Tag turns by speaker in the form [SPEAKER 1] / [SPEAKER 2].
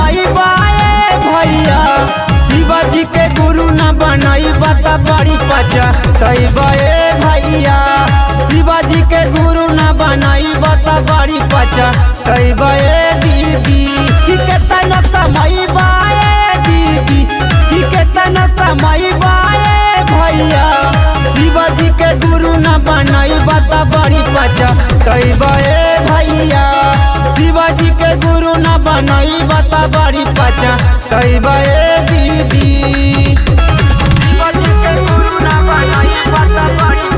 [SPEAKER 1] कमैबा भैया शिवाजी के गुरु न बनैबा त बड़ी पछतैबा भैया शिवाजी के गुरु न बनैबा त बड़ी पछतैबा दीदी कि केतनो कमैबा दीदी कि केतनो कमैबा भैया शिवाजी के गुरु न बनैबा त बड़ी पछतैबा भैया शिवाजी के गुरु न बनैबा त बड़ी पछतैबा दीदी शिवाजी के गुरु न बनैबा त बड़ी